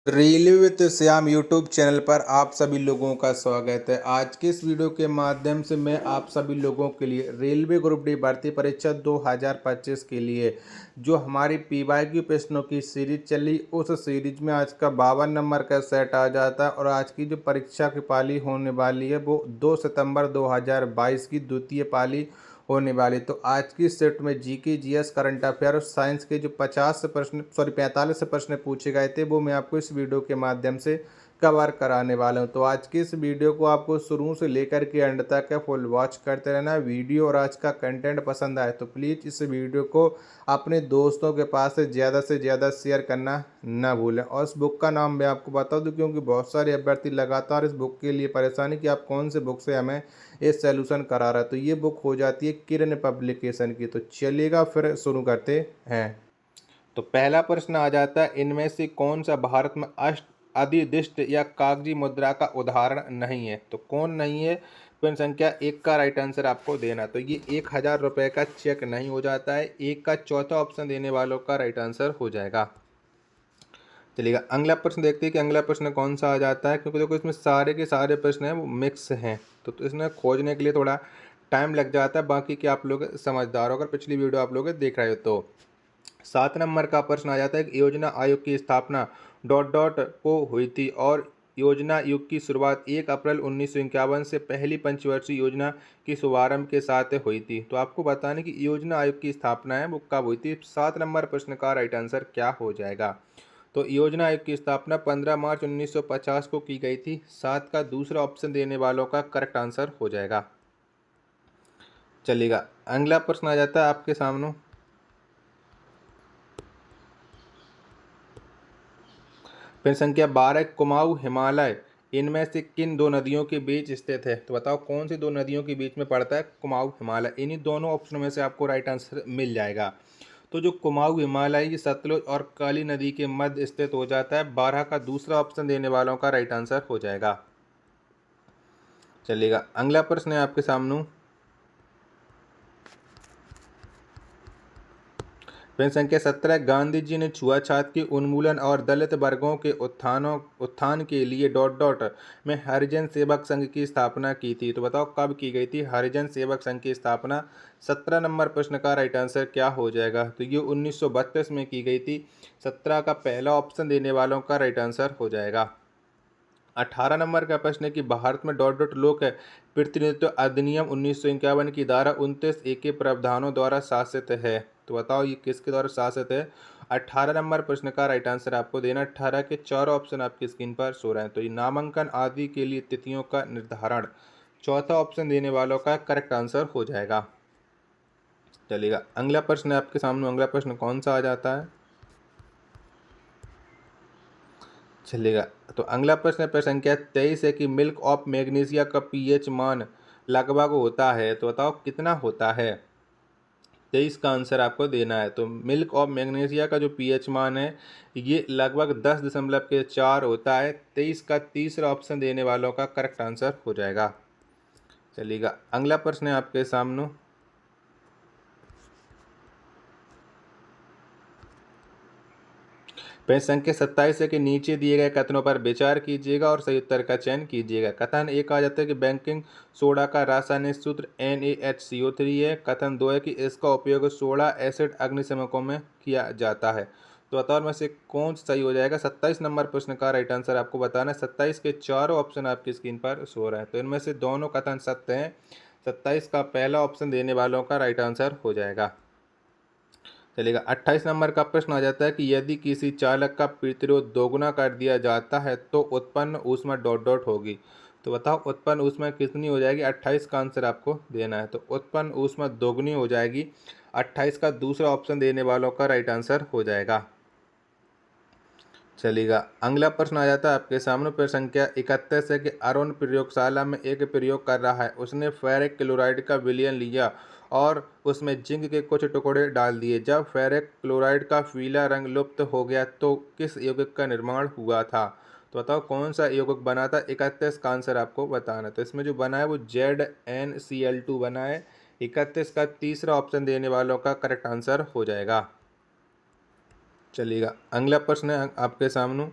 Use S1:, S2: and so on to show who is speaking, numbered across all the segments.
S1: Railway with Shyam YouTube channel पर आप सभी लोगों का स्वागत है। आज के इस वीडियो के माध्यम से मैं आप सभी लोगों के लिए रेलवे ग्रुप डी भर्ती परीक्षा 2025 के लिए जो हमारी पीवाईक्यू प्रश्नों की सीरीज चली, उस सीरीज में आज का 52 नंबर का सेट आ जाता है और आज की जो परीक्षा की पाली होने वाली है वो 2 सितंबर 2022 की द्वितीय पाली होने वाली। तो आज की सेट में जीके, जीएस, करंट अफेयर और साइंस के जो 45 प्रश्न पूछे गए थे वो मैं आपको इस वीडियो के माध्यम से कवर कराने वाला हूं। तो आज की इस वीडियो को आपको शुरू से लेकर के एंड तक फुल वॉच करते रहना। वीडियो और आज का कंटेंट पसंद आए तो प्लीज़ इस वीडियो को अपने दोस्तों के पास से ज़्यादा शेयर करना ना भूलें। और इस बुक का नाम मैं आपको बता दूं क्योंकि बहुत सारे अभ्यर्थी लगातार इस बुक के लिए परेशानी कि आप कौन से बुक से हमें ये सॉल्यूशन करा रहा है। तो ये बुक हो जाती है किरण पब्लिकेशन की। तो चलिएगा फिर शुरू करते हैं। तो पहला प्रश्न आ जाता है, इनमें से कौन सा भारत में अधिदिष्ट या कागजी मुद्रा का उदाहरण नहीं है। तो कौन नहीं है? प्रश्न संख्या 1 का राइट आंसर आपको देना। तो ये 1000 रुपये का चेक नहीं हो जाता है। एक का चौथा ऑप्शन देने वालों का राइट आंसर हो जाएगा। चलिएगा अगला प्रश्न देखते हैं कि अगला प्रश्न कौन सा आ जाता है, क्योंकि देखो इसमें सारे के सारे प्रश्न हैं वो मिक्स हैं। तो इसमें खोजने के लिए थोड़ा टाइम लग जाता है। बाकी कि आप लोग समझदार हो, अगर पिछली वीडियो आप लोग देख रहे हो तो 7 नंबर का प्रश्न आ जाता है कि योजना आयोग की स्थापना डॉट डॉट को हुई थी और योजना आयोग की शुरुआत 1 अप्रैल 1951 से पहली पंचवर्षीय योजना की शुभारंभ के साथ हुई थी। तो आपको बताने की योजना आयोग की स्थापना है वो कब हुई थी। 7 नंबर प्रश्न का राइट आंसर क्या हो जाएगा? तो योजना आयोग की स्थापना 15 मार्च 1950 को की गई थी। 7 का दूसरा ऑप्शन देने वालों का करेक्ट आंसर हो जाएगा। चलिएगा अगला प्रश्न आ जाता है आपके सामने। प्रश्न संख्या 12, कुमाऊं हिमालय इनमें से किन दो नदियों के बीच स्थित है। तो बताओ कौन सी दो नदियों के बीच में पड़ता है कुमाऊं हिमालय। इन्हीं दोनों ऑप्शनों में से आपको राइट आंसर मिल जाएगा। तो जो कुमाऊं हिमालय ये सतलुज और काली नदी के मध्य स्थित हो जाता है। 12 का दूसरा ऑप्शन देने वालों का राइट आंसर हो जाएगा। चलिएगा अगला प्रश्न है आपके सामने। प्रश्न संख्या 17, गांधी जी ने छुआछूत के उन्मूलन और दलित वर्गों के उत्थान के लिए डॉट डॉट में हरिजन सेवक संघ की स्थापना की थी। तो बताओ कब की गई थी हरिजन सेवक संघ की स्थापना। 17 नंबर प्रश्न का राइट आंसर क्या हो जाएगा? तो ये 1932 में की गई थी। 17 का पहला ऑप्शन देने वालों का राइट आंसर हो जाएगा। 18 नंबर का प्रश्न है कि भारत में डॉट डॉट लोक प्रतिनिधित्व अधिनियम 1951 की धारा 29A के प्रावधानों द्वारा शासित है। तो बताओ ये किसके द्वारा शासित है? 18 नंबर प्रश्न का राइट आंसर आपको देना। 18 के 4 ऑप्शन आपकी स्क्रीन पर शो रहे हैं। तो ये नामांकन आदि के लिए तिथियों का निर्धारण, चौथा ऑप्शन देने वालों का करेक्ट आंसर हो जाएगा। चलिएगा अगला प्रश्न है आपके सामने। अगला प्रश्न कौन सा आ जाता है? चलेगा तो अगला प्रश्न प्रश्न संख्या 23 है कि मिल्क ऑफ मैग्नीशिया का पीएच मान लगभग होता है। तो बताओ कितना होता है? 23 का आंसर आपको देना है। तो मिल्क ऑफ मैग्नीशिया का जो पीएच मान है ये लगभग 10.4 होता है। 23 का तीसरा ऑप्शन देने वालों का करेक्ट आंसर हो जाएगा। चलिएगा अगला प्रश्न है आपके सामने। प्रश्न संख्या 27 है कि नीचे दिए गए कथनों पर विचार कीजिएगा और सही उत्तर का चयन कीजिएगा। कथन 1 आ जाता है कि बेकिंग सोडा का रासायनिक सूत्र NaHCO3 है। कथन 2 है कि इसका उपयोग सोडा एसिड अग्निशमकों में किया जाता है। तो बताओ में से कौन सही हो जाएगा? 27 नंबर प्रश्न का राइट आंसर आपको बताना है। 27 के चारों ऑप्शन आपकी स्क्रीन पर शो रहे हैं। तो इनमें से दोनों कथन सत्य हैं। 27 का पहला ऑप्शन देने वालों का राइट आंसर हो जाएगा। चलेगा 28 नंबर का प्रश्न आ जाता है कि यदि किसी चालक का प्रतिरोध दोगुना कर दिया जाता है तो उत्पन्न ऊष्मा डॉट डॉट होगी। तो बताओ उत्पन्न ऊष्मा कितनी हो जाएगी? 28 का आंसर आपको देना है। तो उत्पन्न ऊष्मा दोगुनी हो जाएगी। 28 का दूसरा ऑप्शन देने वालों का राइट आंसर हो जाएगा। चलेगा अगला प्रश्न आ जाता है आपके सामने। प्रश्न संख्या 31 है कि अरुण प्रयोगशाला में एक प्रयोग कर रहा है। उसने फेरिक क्लोराइड का विलयन लिया और उसमें जिंक के कुछ टुकड़े डाल दिए। जब फेरिक क्लोराइड का पीला रंग लुप्त हो गया तो किस यौगिक का निर्माण हुआ था? तो बताओ कौन सा यौगिक बना था? 31 का आंसर आपको बताना। तो इसमें जो बना है वो ZnCl2 बना है। 31 का तीसरा ऑप्शन देने वालों का करेक्ट आंसर हो जाएगा। चलिएगा अगला प्रश्न है आपके सामने।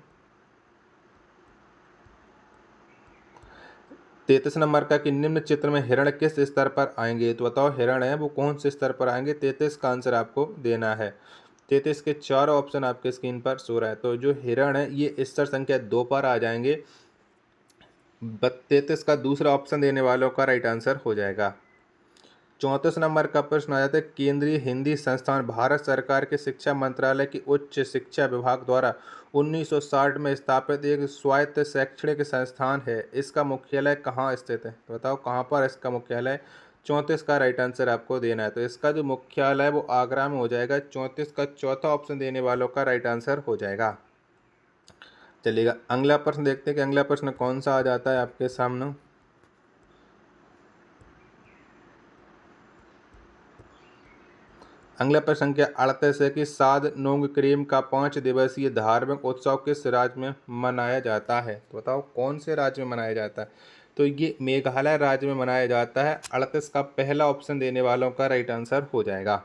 S1: 33 नंबर का कि निम्न चित्र में हिरण किस स्तर पर आएंगे, तो बताओ हिरण है वो कौन से स्तर पर आएंगे। 33 का आंसर आपको देना है। 33 के चारों ऑप्शन आपके स्क्रीन पर शो रहा है। तो जो हिरण है ये स्तर संख्या 2 पर आ जाएंगे। 33 का दूसरा ऑप्शन देने वालों का राइट आंसर हो जाएगा। 34 नंबर का प्रश्न आ जाता है केंद्रीय हिंदी संस्थान भारत सरकार के शिक्षा मंत्रालय की उच्च शिक्षा विभाग द्वारा 1960 में स्थापित एक स्वायत्त शैक्षणिक संस्थान है। इसका मुख्यालय कहाँ स्थित है, तो बताओ कहाँ पर इसका मुख्यालय। 34 का राइट आंसर आपको देना है। तो इसका जो मुख्यालय है वो आगरा में हो जाएगा। 34 का चौथा ऑप्शन देने वालों का राइट आंसर हो जाएगा। चलिएगा अगला प्रश्न देखते हैं कि अगला प्रश्न कौन सा आ जाता है आपके सामने। अगला प्रश्न संख्या 38 है कि साद नोंग क्रीम का 5 दिवसीय धार्मिक उत्सव किस राज्य में मनाया जाता है, तो बताओ कौन से राज्य में मनाया जाता है। तो ये मेघालय राज्य में मनाया जाता है। 38 का पहला ऑप्शन देने वालों का राइट आंसर हो जाएगा।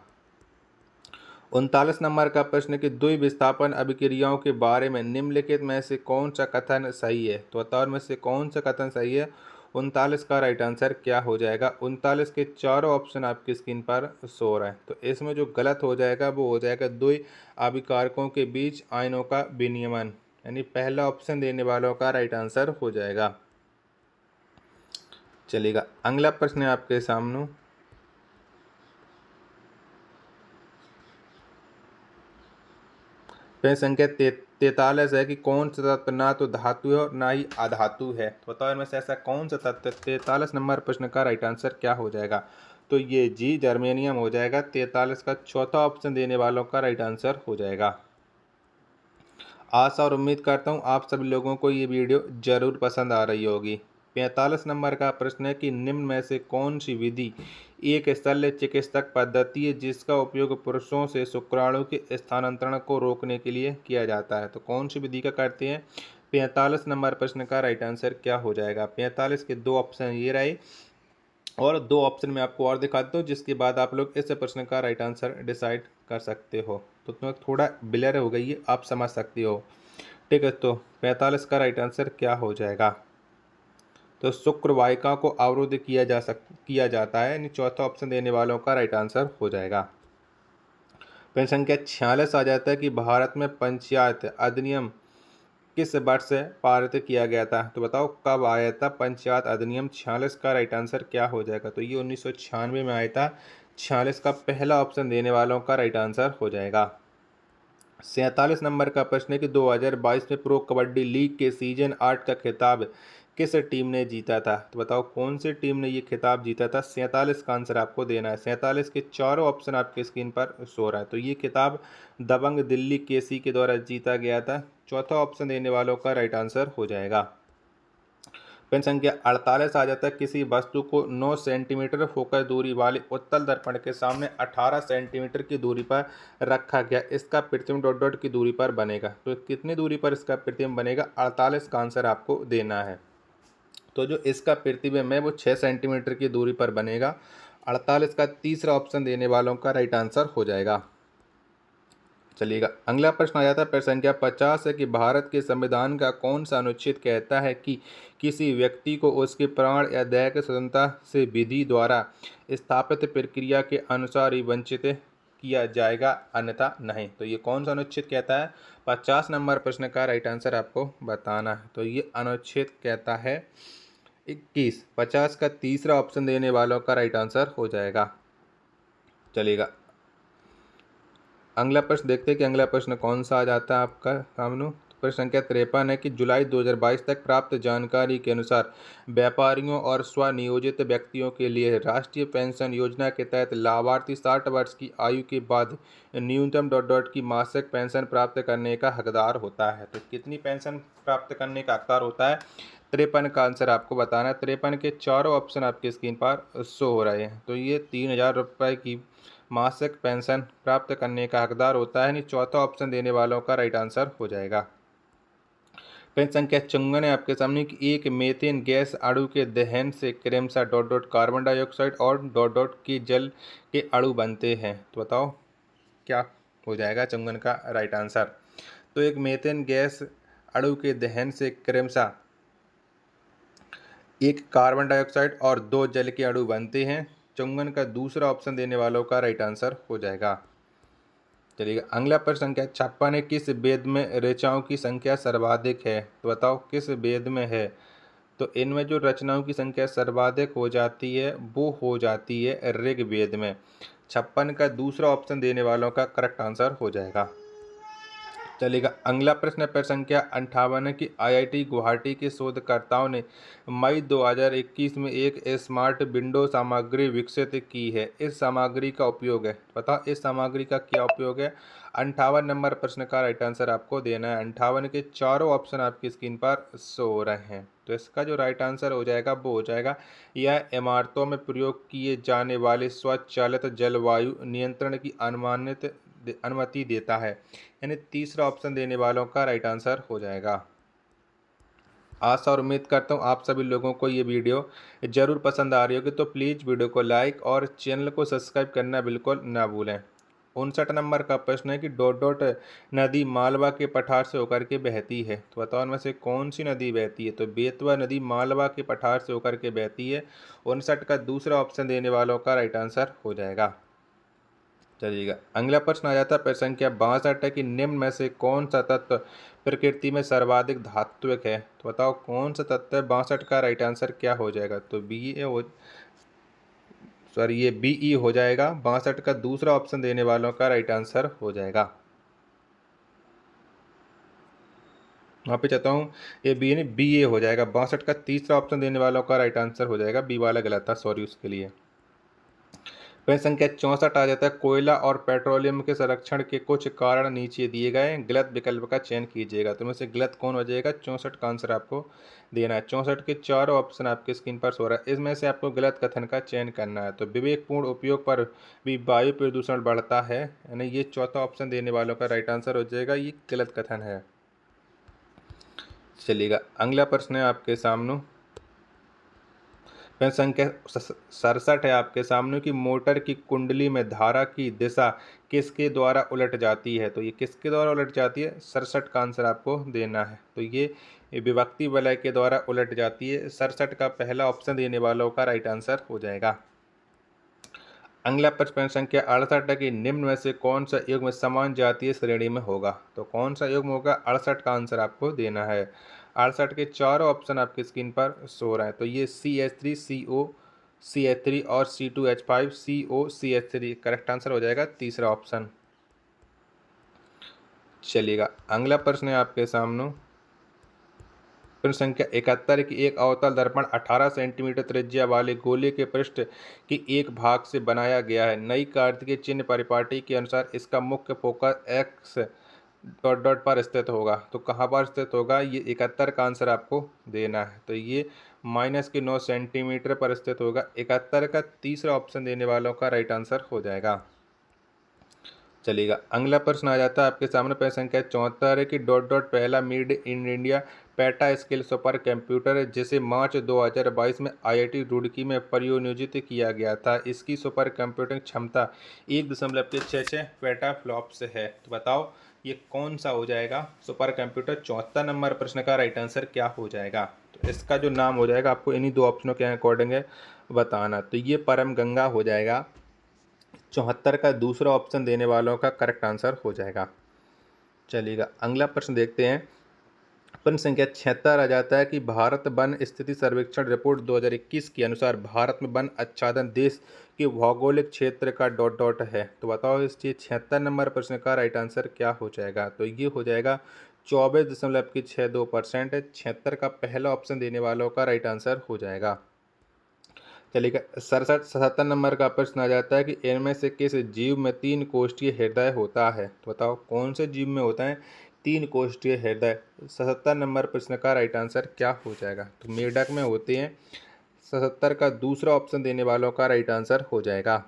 S1: 39 नंबर का प्रश्न कि द्विविस्थापन अभिक्रियाओं के बारे में निम्नलिखित में से कौन सा कथन सही है, तो बताओ में से कौन सा कथन सही है। 39 का राइट आंसर क्या हो जाएगा। 39 के चारों ऑप्शन आपकी स्क्रीन पर शो हो रहा है। तो इसमें जो गलत हो जाएगा वो हो जाएगा द्वि अभिकारकों के बीच आयनों का विनियमन, यानी पहला ऑप्शन देने वालों का राइट आंसर हो जाएगा। चलिएगा अगला प्रश्न है आपके सामने। प्रश्न संख्या 43 है कि कौन सा तत्व ना तो धातु है और ना ही अधातु है, तो बताओ इनमें से ऐसा कौन सा तत्व। 43 नंबर प्रश्न का राइट आंसर क्या हो जाएगा। तो ये जी जर्मेनियम हो जाएगा। 43 का चौथा ऑप्शन देने वालों का राइट आंसर हो जाएगा। आशा और उम्मीद करता हूँ आप सभी लोगों को ये वीडियो जरूर पसंद आ रही होगी। 45 नंबर का प्रश्न है कि निम्न में से कौन सी विधि एक शल्य चिकित्सक पद्धति है जिसका उपयोग पुरुषों से शुक्राणु के स्थानांतरण को रोकने के लिए किया जाता है, तो कौन सी विधि का करते हैं। 45 नंबर प्रश्न का राइट आंसर क्या हो जाएगा। 45 के दो ऑप्शन ये रहे और दो ऑप्शन में आपको और दिखा देता हूँ जिसके बाद आप लोग इस प्रश्न का राइट आंसर डिसाइड कर सकते हो। तो तुम्हें थोड़ा ब्लर हो गई है, आप समझ सकते हो। ठीक है, तो 45 का राइट आंसर क्या हो जाएगा। तो शुक्र वाहिका को अवरुद्ध किया जाता है, यानी चौथा ऑप्शन देने वालों का राइट आंसर हो जाएगा। प्रश्न संख्या 46 आ जाता है कि भारत में पंचायत अधिनियम किस वर्ष से पारित किया गया था, तो बताओ कब आया था पंचायत अधिनियम। 46 का राइट आंसर क्या हो जाएगा। तो ये 1996 में आया था। 46 का पहला ऑप्शन देने वालों का राइट आंसर हो जाएगा। 47 नंबर का प्रश्न है कि 2022 में प्रो कबड्डी लीग के सीजन 8 का खिताब किस टीम ने जीता था, तो बताओ कौन सी टीम ने ये खिताब जीता था। 47 का आंसर आपको देना है। 47 के चारों ऑप्शन आपके स्क्रीन पर शो रहा है। तो ये खिताब दबंग दिल्ली केसी के द्वारा जीता गया था। चौथा ऑप्शन देने वालों का राइट आंसर हो जाएगा। प्रश्न संख्या 48 आ जाता है किसी वस्तु को 9 सेंटीमीटर फोकस दूरी वाले उत्तल दर्पण के सामने 18 सेंटीमीटर की दूरी पर रखा गया, इसका प्रतिबिंब डॉट डॉट की दूरी पर बनेगा, तो कितनी दूरी पर इसका प्रतिबिंब बनेगा। 48 का आंसर आपको देना है। तो जो इसका प्रतिबिंब है वो 6 सेंटीमीटर की दूरी पर बनेगा। 48 का तीसरा ऑप्शन देने वालों का राइट आंसर हो जाएगा। चलिएगा अगला प्रश्न आ जाता है प्रश्न संख्या 50 है कि भारत के संविधान का कौन सा अनुच्छेद कहता है कि किसी व्यक्ति को उसके प्राण या देह की स्वतंत्रता से विधि द्वारा स्थापित प्रक्रिया के अनुसार ही वंचित किया जाएगा अन्यथा नहीं। तो ये कौन सा अनुच्छेद कहता है। 50 नंबर प्रश्न का राइट आंसर आपको बताना है। तो ये अनुच्छेद कहता है 21। 50 का तीसरा ऑप्शन देने वालों का राइट आंसर हो जाएगा। चलिएगा अगला प्रश्न देखते हैं कि अगला प्रश्न कौन सा आ जाता है आपका सामने। प्रश्न संख्या 53 है कि जुलाई 2022 तक प्राप्त जानकारी के अनुसार व्यापारियों और स्वनियोजित व्यक्तियों के लिए राष्ट्रीय पेंशन योजना के तहत लाभार्थी 60 वर्ष की आयु के बाद न्यूनतम डॉट डॉट की मासिक पेंशन प्राप्त करने का हकदार होता है। तो कितनी पेंशन प्राप्त करने का हकदार होता है। 53 का आंसर आपको बताना है। 53 के चारों ऑप्शन आपकी स्क्रीन पर शो हो रहे हैं। तो ये 3000 रुपये की मासिक पेंशन प्राप्त करने का हकदार होता है, यानी चौथा ऑप्शन देने वालों का राइट आंसर हो जाएगा। प्रश्न संख्या 54 है आपके सामने कि एक मीथेन गैस अणु के दहन से क्रमशः डॉट डॉट कार्बन डाइऑक्साइड और डॉट डॉट के जल के अणु बनते हैं, तो बताओ क्या हो जाएगा 54 का राइट आंसर। तो एक मीथेन गैस अणु के दहन से क्रमशः एक कार्बन डाइऑक्साइड और 2 जल के अणु बनते हैं। चुंबन का दूसरा ऑप्शन देने वालों का राइट आंसर हो जाएगा। चलिए अगला प्रश्न संख्या 56 है, किस वेद में ऋचाओं की संख्या सर्वाधिक है? तो बताओ किस वेद में है? तो इनमें जो रचनाओं की संख्या सर्वाधिक हो जाती है वो हो जाती है ऋग्वेद में। 56 का दूसरा ऑप्शन देने वालों का करेक्ट आंसर हो जाएगा। चलेगा अगला प्रश्न है प्रश्न संख्या 58 की आईआईटी गुवाहाटी के शोधकर्ताओं ने मई 2021 में एक स्मार्ट विंडो सामग्री विकसित की है। इस सामग्री का उपयोग है, बताओ इस सामग्री का क्या उपयोग है? 58 नंबर प्रश्न का राइट आंसर आपको देना है। 58 के चारों ऑप्शन आपकी स्क्रीन पर शो हो रहे हैं। तो इसका जो राइट आंसर हो जाएगा वो हो जाएगा यह इमारतों में प्रयोग किए जाने वाले स्वचालित जलवायु नियंत्रण की अनुमति देता है। यानी तीसरा ऑप्शन देने वालों का राइट आंसर हो जाएगा। आशा और उम्मीद करता हूँ आप सभी लोगों को ये वीडियो ज़रूर पसंद आ रही होगी, तो प्लीज़ वीडियो को लाइक और चैनल को सब्सक्राइब करना बिल्कुल ना भूलें। 59 नंबर का प्रश्न है कि डॉट डॉट नदी मालवा के पठार से होकर के बहती है। तो बताओ उनमें से कौन सी नदी बहती है? तो बेतवा नदी मालवा के पठार से होकर के बहती है। 59 का दूसरा ऑप्शन देने वालों का राइट आंसर हो जाएगा। चलिएगा अगला प्रश्न आ जाता है प्रश्न संख्या 62 है कि निम्न में से कौन सा तत्व प्रकृति में सर्वाधिक धात्विक है? तो बताओ कौन सा तत्व है? 62 का राइट आंसर क्या हो जाएगा? तो ये बीई हो जाएगा। 62 का दूसरा ऑप्शन देने वालों का राइट आंसर हो जाएगा। वहाँ पे चाहता हूँ ये बी नहीं बी ए हो जाएगा। 62 का तीसरा ऑप्शन देने वालों का राइट आंसर हो जाएगा। बी वाला गलत था, सॉरी उसके लिए। प्रश्न संख्या 64 आ जाता है, कोयला और पेट्रोलियम के संरक्षण के कुछ कारण नीचे दिए गए हैं, गलत विकल्प का चयन कीजिएगा। तो में से गलत कौन हो जाएगा? 64 का आंसर आपको देना है। 64 के चारों ऑप्शन आपके स्क्रीन पर सो रहा है, इसमें से आपको गलत कथन का चयन करना है। तो विवेकपूर्ण उपयोग पर भी वायु प्रदूषण बढ़ता है, यानी ये चौथा ऑप्शन देने वालों का राइट आंसर हो जाएगा। ये गलत कथन है। चलिएगा अगला प्रश्न है आपके सामने। प्रश्न संख्या 67 है आपके सामने कि मोटर की कुंडली में धारा की दिशा किसके द्वारा उलट जाती है? तो ये किसके द्वारा उलट जाती है? 67 का आंसर आपको देना है। तो ये विभक्ति वलय के द्वारा उलट जाती है। 67 का पहला ऑप्शन देने वालों का राइट आंसर हो जाएगा। अगला प्रश्न संख्या 68 है कि निम्न में से कौन सा युग्म समान जातीय श्रेणी में होगा? तो कौन सा युग्म होगा? 68 का आंसर आपको देना है। 68 के चारों ऑप्शन आपकी स्क्रीन पर शो रहे हैं। तो ये CH3 CO CH3 और C2H5 CO CH3 correct answer हो जाएगा, तीसरा ऑप्शन। चलिएगा अगला प्रश्न है आपके सामने। प्रश्न संख्या 71 की एक अवतल दर्पण 18 सेंटीमीटर त्रिज्या वाले गोले के पृष्ठ के एक भाग से बनाया गया है। नई कार्तिक चिन्ह परिपाटी के अनुसार इसका मुख्य फोकस एक्स डॉट डॉट पर स्थित होगा। तो कहाँ पर स्थित होगा? ये 71 का आंसर आपको देना है। तो ये -9 सेंटीमीटर पर स्थित होगा। 71 का तीसरा ऑप्शन देने वालों का राइट आंसर हो जाएगा। चलिएगा अगला प्रश्न आ जाता है आपके सामने। प्रश्न संख्या 74 है कि डॉट डॉट पहला made in India PETA scale super computer है जिसे मार्च 2022 में IIT रुड़की में परिनियोजित किया गया था। इसकी सुपर कंप्यूटिंग क्षमता 1.66 पेटा फ्लॉप्स है। तो बताओ ये कौन सा हो जाएगा सुपर कंप्यूटर? 74 नंबर प्रश्न का राइट आंसर क्या हो जाएगा? तो इसका जो नाम हो जाएगा आपको इन्हीं दो ऑप्शनों के अकॉर्डिंग बताना। तो ये परम गंगा हो जाएगा। 74 का दूसरा ऑप्शन देने वालों का करेक्ट आंसर हो जाएगा। चलिएगा अगला प्रश्न देखते हैं। प्रश्न संख्या 76 आ जाता है कि भारत वन स्थिति सर्वेक्षण रिपोर्ट 2021 के अनुसार भारत में वन आच्छादन देश के भौगोलिक क्षेत्र का डॉट डॉट है। तो बताओ इस 76 नंबर प्रश्न का राइट आंसर क्या हो जाएगा? तो ये हो जाएगा 24.62%। 76 का पहला ऑप्शन देने वालों का राइट आंसर हो जाएगा। चलिए 77 नंबर का प्रश्न आ जाता है कि इनमें से किस जीव में 3 कोष्ठीय हृदय होता है? तो बताओ कौन से जीव में होता है 3 कोष्ठीय हृदय? 77 नंबर प्रश्न का राइट आंसर क्या हो जाएगा? तो मेढक में होते हैं। 77 का दूसरा ऑप्शन देने वालों का राइट आंसर हो जाएगा।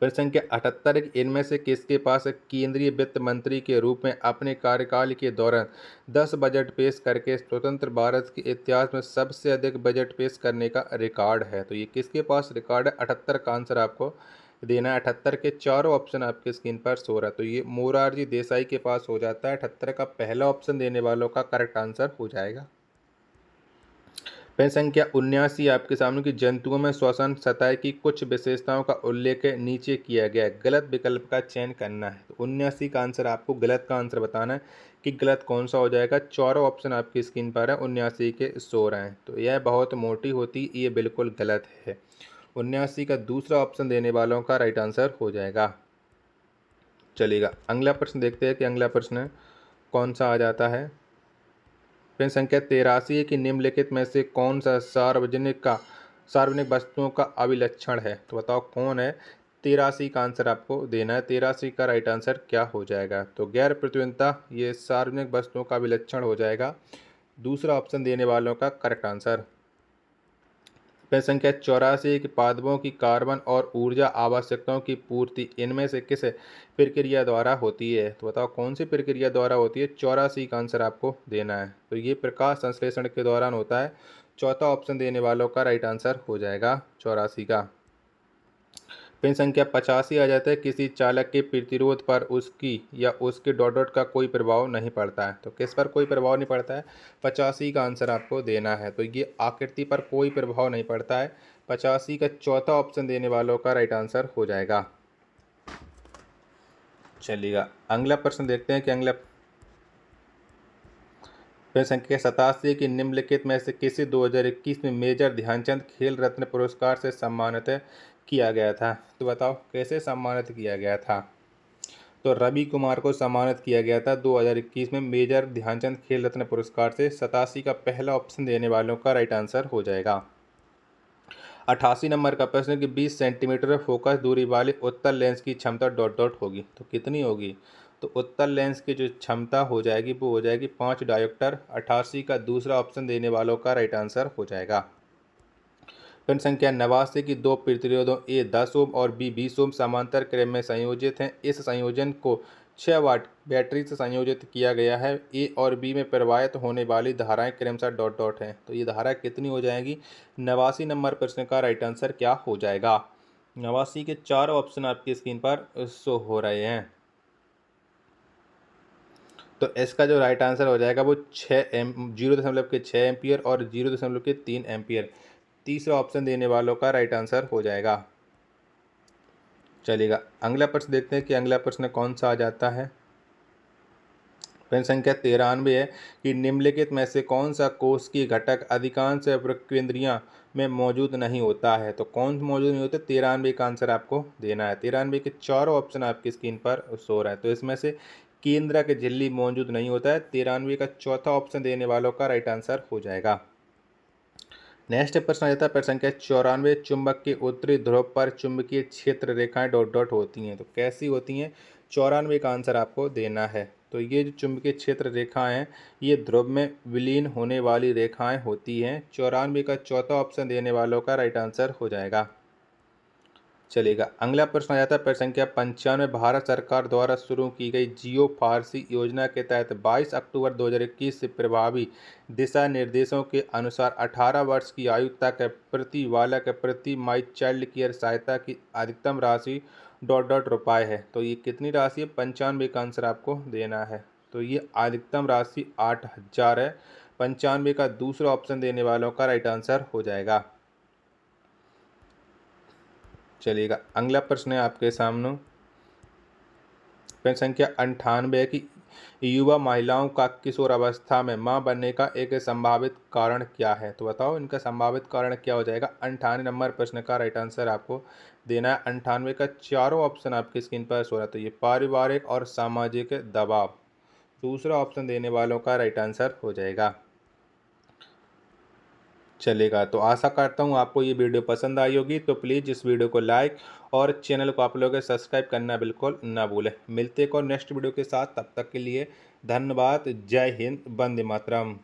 S1: प्रश्न संख्या 78 इनमें से किसके पास केंद्रीय वित्त मंत्री के रूप में अपने कार्यकाल के दौरान 10 बजट पेश करके स्वतंत्र भारत के इतिहास में सबसे अधिक बजट पेश करने का रिकॉर्ड है? तो ये किसके पास रिकॉर्ड है? 78 का आंसर आपको देना है। 78 के चारों ऑप्शन आपके स्क्रीन पर शो रहा है। तो ये मोरारजी देसाई के पास हो जाता है। 78 का पहला ऑप्शन देने वालों का करेक्ट आंसर हो जाएगा। पेज संख्या 79 आपके सामने की जंतुओं में श्वसन सतह की कुछ विशेषताओं का उल्लेख नीचे किया गया है, गलत विकल्प का चयन करना है। तो 79 का आंसर आपको गलत का आंसर बताना है कि गलत कौन सा हो जाएगा। चारों ऑप्शन आपकी स्क्रीन पर है, 79 के शो रहे हैं। तो यह बहुत मोटी होती, ये बिल्कुल गलत है। 79 का दूसरा ऑप्शन देने वालों का राइट आंसर हो जाएगा। चलिएगा अगला प्रश्न देखते हैं कि अगला प्रश्न कौन सा आ जाता है। प्रश्न संख्या 83 है कि निम्नलिखित में से कौन सा सार्वजनिक वस्तुओं का अभिलक्षण है। तो बताओ कौन है। 83 का आंसर आपको देना है। 83 का राइट आंसर क्या हो जाएगा। तो गैर प्रतिद्वंद्विता ये सार्वजनिक वस्तुओं का अभिलक्षण हो जाएगा, दूसरा ऑप्शन देने वालों का करेक्ट आंसर। प्रश्न संख्या 84 कि पादपों की कार्बन और ऊर्जा आवश्यकताओं की पूर्ति इनमें से किस प्रक्रिया द्वारा होती है। तो बताओ कौन सी प्रक्रिया द्वारा होती है। 84 का आंसर आपको देना है। तो ये प्रकाश संश्लेषण के दौरान होता है, चौथा ऑप्शन देने वालों का राइट आंसर हो जाएगा 84 का। पिन संख्या 85 आ जाता है किसी चालक के प्रतिरोध पर उसकी या उसके डॉट डॉट का कोई प्रभाव नहीं पड़ता है। तो किस पर कोई प्रभाव नहीं पड़ता है। 85 का आंसर आपको देना है। तो ये आकृति पर कोई प्रभाव नहीं पड़ता है। 85 का चौथा ऑप्शन देने वालों का राइट आंसर हो जाएगा। चलिएगा अगला प्रश्न देखते हैं कि अगला प्रश्न संख्या 87 की निम्नलिखित में से किसी 2021 में मेजर ध्यानचंद खेल रत्न पुरस्कार से सम्मानित किया गया था। तो बताओ कैसे सम्मानित किया गया था। तो रवि कुमार को सम्मानित किया गया था 2021 में मेजर ध्यानचंद खेल रत्न पुरस्कार से। 87 का पहला ऑप्शन देने वालों का राइट आंसर हो जाएगा। 88 नंबर का प्रश्न कि 20 सेंटीमीटर फोकस दूरी वाले उत्तल लेंस की क्षमता डॉट डॉट होगी। तो कितनी होगी। तो उत्तल लेंस की जो क्षमता हो जाएगी वो हो जाएगी 5 डायोप्टर। 88 का दूसरा ऑप्शन देने वालों का राइट आंसर हो जाएगा। प्रश्न संख्या 89 की दो प्रतिरोधों ए 10 ओम और बी 20 ओम समांतर क्रम में संयोजित हैं। इस संयोजन को 6 वाट बैटरी से संयोजित किया गया है। ए और बी में प्रवाहित होने वाली धाराएं क्रमशः डॉट डॉट हैं। तो ये धारा कितनी हो जाएगी। 89 नंबर प्रश्न का राइट आंसर क्या हो जाएगा। 89 के 4 ऑप्शन आपकी स्क्रीन पर शो हो रहे हैं। तो इसका जो राइट आंसर हो जाएगा वो 0.6 एम्पियर और 0.3 एम्पियर, तीसरा ऑप्शन देने वालों का राइट आंसर हो जाएगा। चलिएगा अगला प्रश्न देखते हैं कि अगला प्रश्न कौन सा आ जाता है। प्रश्न संख्या 93 है कि निम्नलिखित में से कौन सा कोशिकीय घटक अधिकांश प्रकेंद्रियां में मौजूद नहीं होता है। तो कौन मौजूद नहीं होता। 93 का आंसर आपको देना है। 93 के चारों ऑप्शन आपकी स्क्रीन पर शो रहा है। तो इसमें से केंद्र के झिल्ली मौजूद नहीं होता है। 93 का चौथा ऑप्शन देने वालों का राइट आंसर हो जाएगा। नेक्स्ट प्रश्न आ जाता है प्रश्न संख्या 94 चुंबक के उत्तरी ध्रुव पर चुंबकीय क्षेत्र रेखाएं डॉट डॉट होती हैं। तो कैसी होती हैं। 94 का आंसर आपको देना है। तो ये जो चुंबकीय क्षेत्र रेखाएं हैं ये ध्रुव में विलीन होने वाली रेखाएं होती हैं। 94 का चौथा ऑप्शन देने वालों का राइट आंसर हो जाएगा। चलेगा अगला प्रश्न आ जाता है प्रश्न संख्या 95 भारत सरकार द्वारा शुरू की गई जियो फारसी योजना के तहत 22 अक्टूबर 2021 से प्रभावी दिशा निर्देशों के अनुसार 18 वर्ष की आयु तक प्रति बालक प्रति माई चाइल्ड केयर सहायता की अधिकतम राशि डॉट डॉट रुपये है। तो ये कितनी राशि है। 95 का आंसर आपको देना है। तो ये अधिकतम राशि 8000 है। 95 का दूसरा ऑप्शन देने वालों का राइट आंसर हो जाएगा। चलिएगा अगला प्रश्न है आपके सामने प्रश्न संख्या 98 है कि युवा महिलाओं का किशोर अवस्था में मां बनने का एक संभावित कारण क्या है। तो बताओ इनका संभावित कारण क्या हो जाएगा। 98 नंबर प्रश्न का राइट आंसर आपको देना है। 98 का चारों ऑप्शन आपकी स्क्रीन पर शो रहा है। तो ये पारिवारिक और सामाजिक दबाव, दूसरा ऑप्शन देने वालों का राइट आंसर हो जाएगा। चलेगा तो आशा करता हूँ आपको ये वीडियो पसंद आई होगी। तो प्लीज़ इस वीडियो को लाइक और चैनल को आप लोग सब्सक्राइब करना बिल्कुल ना भूलें। मिलते हैं और नेक्स्ट वीडियो के साथ, तब तक के लिए धन्यवाद। जय हिंद, वंदे मातरम।